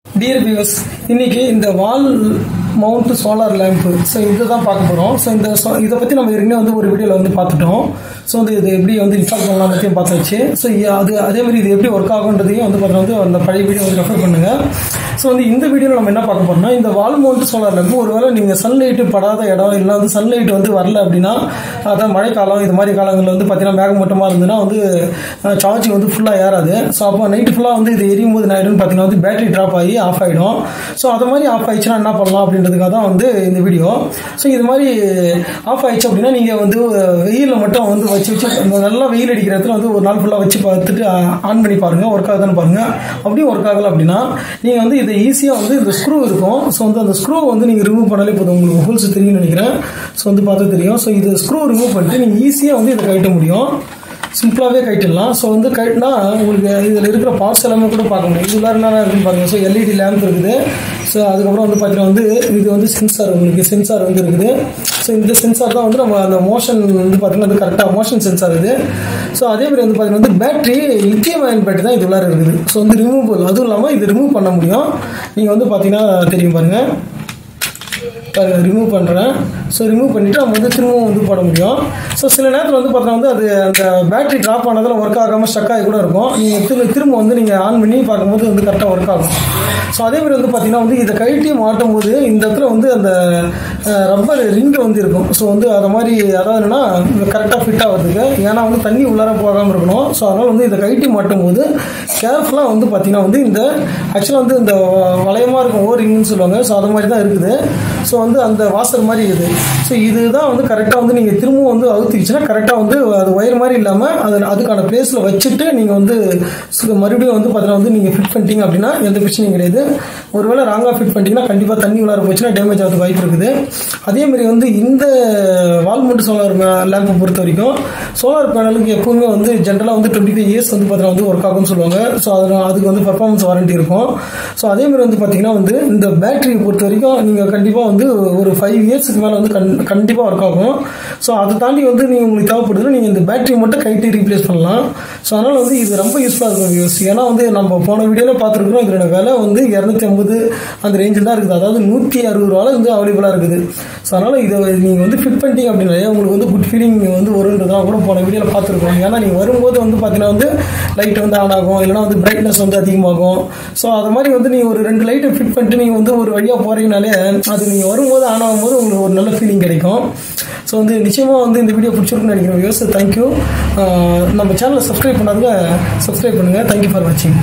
Dear viewers, இன்னைக்கு இந்த வால் mount solar lamp இதை தான் பார்க்க போகிறோம். இதை பற்றி நம்ம ஏற்கனவே ஒரு வீடியோவில் பார்த்துட்டோம். இது எப்படி இன்ஸ்டால் பண்ணலாம் பற்றியும் பார்த்தாச்சு. அதே மாதிரி இது எப்படி ஒர்க் ஆகுன்றதையும் பார்த்தீங்கன்னா அந்த பழைய வீடியோ ரெஃபர் பண்ணுங்கள். இந்த வீடியோவில் நம்ம என்ன பார்க்க போறோம்னா, இந்த வால் மவுண்ட் சோலார் லேம்ப் ஒருவேளை நீங்கள் சன்லைட்டு படாத இடம் இல்லை சன்லைட் வரல அப்படின்னா, அதான் மழைக்காலம் இது மாதிரி காலங்களில் பார்த்தீங்கன்னா மேகமூட்டமாக இருந்ததுன்னா சார்ஜிங் ஃபுல்லாக ஏறாது. அப்போ நைட்டு ஃபுல்லாக இது எரியும் போது ஆகிடும்னு பார்த்தீங்கன்னா பேட்டரி ட்ராப் ஆகி ஆஃப் ஆகிடும். அது மாதிரி ஆஃப் ஆயிடுச்சுன்னா என்ன பண்ணலாம் அப்படின்றதுக்காக தான் இந்த வீடியோ. இது மாதிரி ஆஃப் ஆயிடுச்சு அப்படின்னா நீங்கள் வெயிலில் மட்டும் வச்சு நல்லா வெயில் அடிக்கிற இடத்துல ஒரு நாள் ஃபுல்லாக வச்சு பார்த்துட்டு ஆன் பண்ணி பாருங்கள், ஒர்க் ஆகுதான்னு பாருங்கள். அப்படியும் ஒர்க் ஆகலை அப்படின்னா நீங்கள் இதை ஈஸியாக இந்த ஸ்க்ரூ இருக்கும். அந்த ஸ்க்ரூ நீங்கள் ரிமூவ் பண்ணாலே போதும். உங்களுக்கு ஹோல்ஸ் தெரியும்னு நினைக்கிறேன். பார்த்தா தெரியும். இது ஸ்க்ரூ ரிமூவ் பண்ணிட்டு நீங்கள் ஈஸியாக இதை கழட்ட முடியும். சிம்பிளாகவே கட்டிடலாம். கட்டினா உங்களுக்கு இதில் இருக்கிற பார்ட்ஸ் எல்லாமே கூட பார்க்க முடியும். இது என்னென்ன இருக்குன்னு பாருங்கள். எல்இடி லேம்ப் இருக்குது. அதுக்கப்புறம் பார்த்தீங்கன்னா இது சென்சார், உங்களுக்கு சென்சார் இருக்குது. இந்த சென்சார் தான் நம்ம அந்த மோஷன் பார்த்தீங்கன்னா அது கரெக்டாக மோஷன் சென்சார் இது. அதே மாதிரி பார்த்தீங்கன்னா பேட்டரி லித்தியம் அயன் பேட்டரி தான் இது உள்ளார இருக்குது. ரிமூவபிள், அதுவும் இல்லாமல் இது ரிமூவ் பண்ண முடியும். நீங்கள் பார்த்தீங்கன்னா தெரியும் பாருங்கள், ரிமூவ் பண்ணுறேன். ரிமூவ் பண்ணிவிட்டு நம்ம திரும்பவும் போட முடியும். சில நேரத்தில் பார்த்தீங்கன்னா அது அந்த பேட்டரி ட்ராப் ஆனதில் ஒர்க் ஆகாமல் ஸ்டக் ஆகி கூட இருக்கும். நீங்கள் திரும்ப நீங்கள் ஆன் பண்ணி பார்க்கும்போது கரெக்டாக ஒர்க் ஆகும். அதே மாதிரி பார்த்தீங்கன்னா இதை கழட்டி மாட்டும் போது இந்த இடத்துல அந்த ரப்பர் ரிங்கு இருக்கும். அதை மாதிரி அதாவது என்னன்னா கரெக்டாக ஃபிட் ஆகிறதுக்கு, ஏன்னா தண்ணி உள்ளார போகாமல் இருக்கணும். அதனால் இதை கழட்டி மாட்டும் போது கேர்ஃபுல்லாக பார்த்தீங்கன்னா இந்த ஆக்சுவலாக இந்த வளையமாக இருக்கும், ஓ ரிங்குன்னு சொல்லுவாங்க. அது மாதிரி தான் இருக்குது. அந்த வாசல் மாதிரி இருக்குது. இதுதான் கரெக்டாக நீங்கள் திரும்பவும் அவுத்திக்கிச்சுன்னா கரெக்டாக அது ஒயர் மாதிரி இல்லாமல் அதுக்கான பிளேஸில் வச்சுட்டு நீங்கள் மறுபடியும் பார்த்தீங்கன்னா நீங்கள் ஃபிட் பண்ணிட்டீங்க அப்படின்னா எந்த பிரச்சனையும் கிடையாது. ஒருவேளை ராங்காக ஃபிட் பண்ணிட்டீங்கன்னா கண்டிப்பாக தண்ணி உள்ளார போச்சுன்னா டேமேஜ் ஆகிறதுக்கு வாய்ப்பு இருக்குது. அதே மாதிரி இந்த வால் மவுண்ட் சோலார் லேம்பை பொறுத்த வரைக்கும் சோலார் பேனலுக்கு எப்பவுமே ஜென்ரலாக 25 இயர்ஸ் பார்த்தீங்கன்னா ஒர்க் ஆகும்னு சொல்லுவாங்க. அதுக்கு பெர்ஃபார்மன்ஸ் வாரண்டி இருக்கும். அதே மாதிரி பார்த்தீங்கன்னா இந்த பேட்டரியை பொறுத்த வரைக்கும் நீங்கள் கண்டிப்பாக ஒரு 5 இயர்ஸுக்கு மேலே கண்டிப்பாக ஒர்க் ஆகும். அதை தாண்டி நீங்கள் உங்களுக்கு தேவைப்படுதுன்னா நீங்கள் இந்த பேட்டரி மட்டும் கைட்டு ரீப்ளேஸ் பண்ணலாம். அதனால் இது ரொம்ப யூஸ்ஃபுல்லாக இருக்கும். ஏன்னா நம்ம போன வீடியோவில் பார்த்துருக்குறோம். இதோட விலை 250 அந்த ரேஞ்சில் தான் இருக்குது. அதாவது 160 ரூபாய் அவைலபிளாக இருக்குது. அதனால் இதை நீங்கள் ஃபிட் பண்ணிட்டீங்க அப்படின்னா உங்களுக்கு குட் ஃபீலிங் வருன்றதான் கூட போன வீடியோவில் பார்த்துருக்கோம். ஏன்னா நீங்கள் வரும்போது பார்த்தீங்கன்னா லைட் ஆன் ஆகும், இல்லைனா பிரைட்னஸ் அதிகமாகும். அது மாதிரி நீங்கள் ஒரு 2 லைட்டை ஃபிட் பண்ணிட்டு நீங்கள் ஒரு வழியாக போகிறீங்கனாலே அது நீங்கள் வரும்போது ஆன் ஆகும்போது உங்களுக்கு ஒரு நல்ல ஃபீலிங் கிடைக்கும். நிச்சயமாக இந்த வீடியோ பிடிச்சிருக்குன்னு நினைக்கிறேன். தேங்க்யூ. நம்ம சேனலை சப்ஸ்கிரைப் பண்ணாதுங்க, சப்ஸ்கிரைப் பண்ணுங்கள். தேங்க்யூ ஃபார் வாட்சிங்.